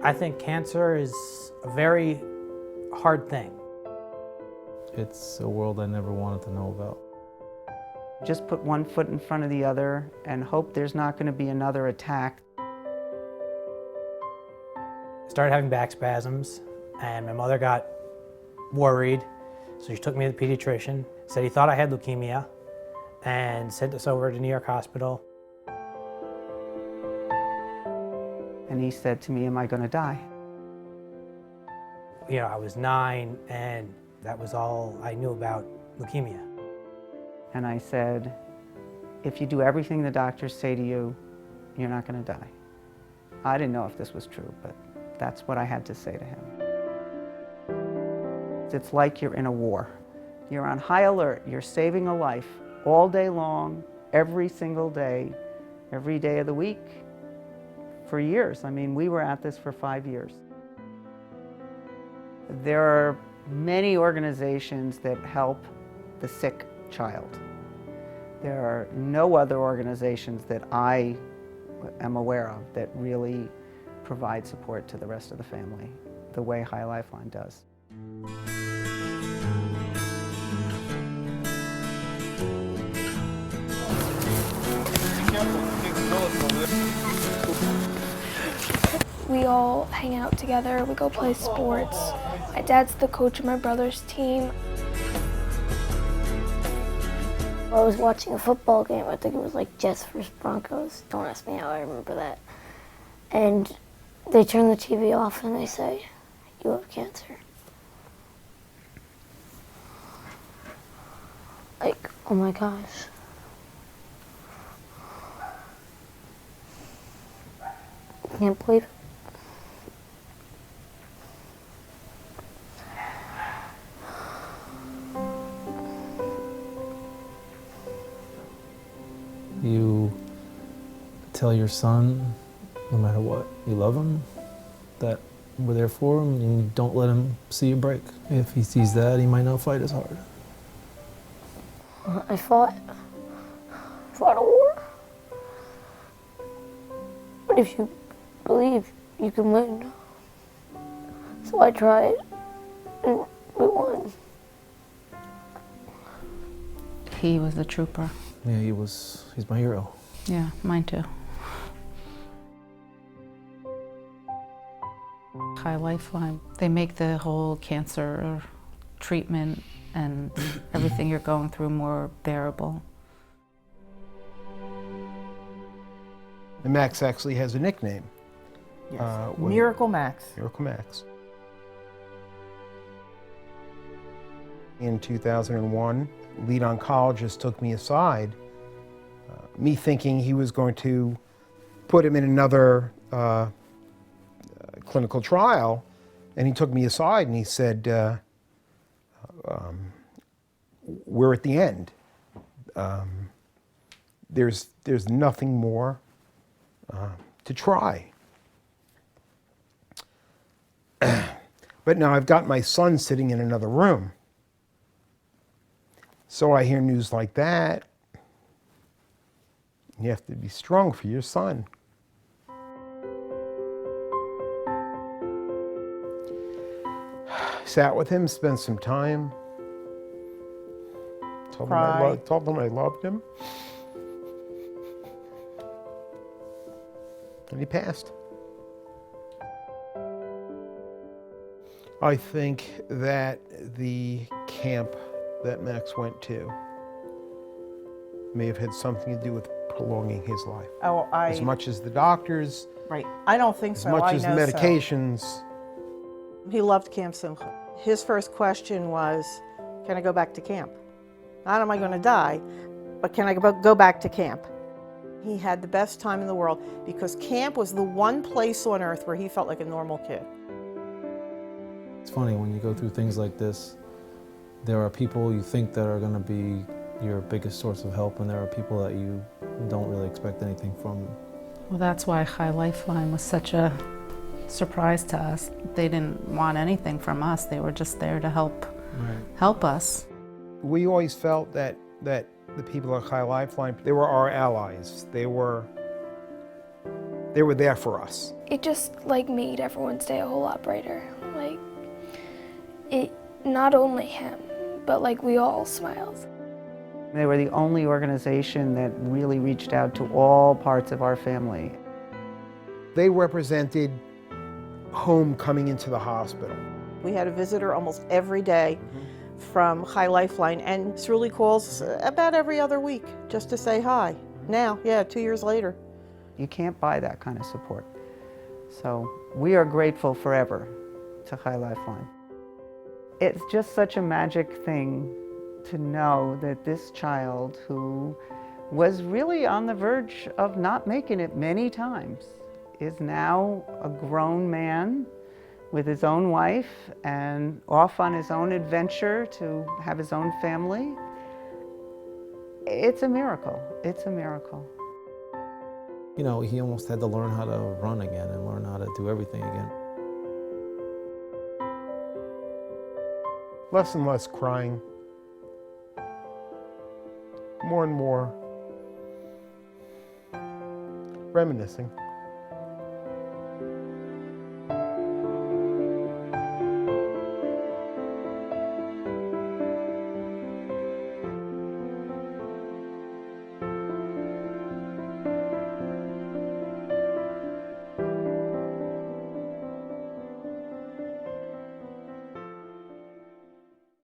I think cancer is a very hard thing. It's a world I never wanted to know about. Just put one foot in front of the other and hope there's not going to be another attack. I started having back spasms, and my mother got worried, so she took me to the pediatrician, said he thought I had leukemia, and sent us over to New York Hospital. And he said to me, "Am I going to die?" You know, I was 9, and that was all I knew about leukemia. And I said, "If you do everything the doctors say to you, you're not going to die." I didn't know if this was true, but that's what I had to say to him. It's like you're in a war. You're on high alert. You're saving a life all day long, every single day, every day of the week, for years. I mean, we were at this for 5 years. There are many organizations that help the sick child. There are no other organizations that I am aware of that really provide support to the rest of the family the way Chai Lifeline does. We all hang out together, we go play sports. My dad's the coach of my brother's team. I was watching a football game, I think it was like Jets versus Broncos. Don't ask me how I remember that. And they turn the TV off and they say, "You have cancer." Like, oh my gosh. I can't believe it. You tell your son, no matter what, you love him, that we're there for him, and you don't let him see you break. If he sees that, he might not fight as hard. I fought a war. But if you believe, you can win. So I tried, and we won. He was a trooper. Yeah, he's my hero. Yeah, mine too. Chai Lifeline, they make the whole cancer treatment and everything you're going through more bearable. And Max actually has a nickname. Yes. Miracle Max. Miracle Max. In 2001, lead oncologist took me aside, me thinking he was going to put him in another clinical trial, and he took me aside and he said, "We're at the end. There's nothing more to try." But now I've got my son sitting in another room. So I hear news like that. You have to be strong for your son. Sat with him, spent some time. Told him I loved him. And he passed. I think that the camp that Max went to may have had something to do with prolonging his life. Oh, as much as the doctors, right. I don't think as so. much I as the know medications. So. He loved Camp Simcha. His first question was, "Can I go back to camp? Not am I going to die, but can I go back to camp?" He had the best time in the world because camp was the one place on earth where he felt like a normal kid. It's funny, when you go through things like this, there are people you think that are going to be your biggest source of help, and there are people that you don't really expect anything from. Well, that's why Chai Lifeline was such a surprise to us. They didn't want anything from us. They were just there to help us. We always felt that the people at Chai Lifeline, they were our allies. They were they were there for us. It just like made everyone's day a whole lot brighter. Like, it, not only him, but like we all smiled. They were the only organization that really reached out to all parts of our family. They represented home coming into the hospital. We had a visitor almost every day from Chai Lifeline, and Sruli calls about every other week just to say hi. Now, yeah, 2 years later. You can't buy that kind of support. So we are grateful forever to Chai Lifeline. It's just such a magic thing to know that this child, who was really on the verge of not making it many times, is now a grown man with his own wife and off on his own adventure to have his own family. It's a miracle. It's a miracle. You know, he almost had to learn how to run again and learn how to do everything again. Less and less crying. More and more reminiscing.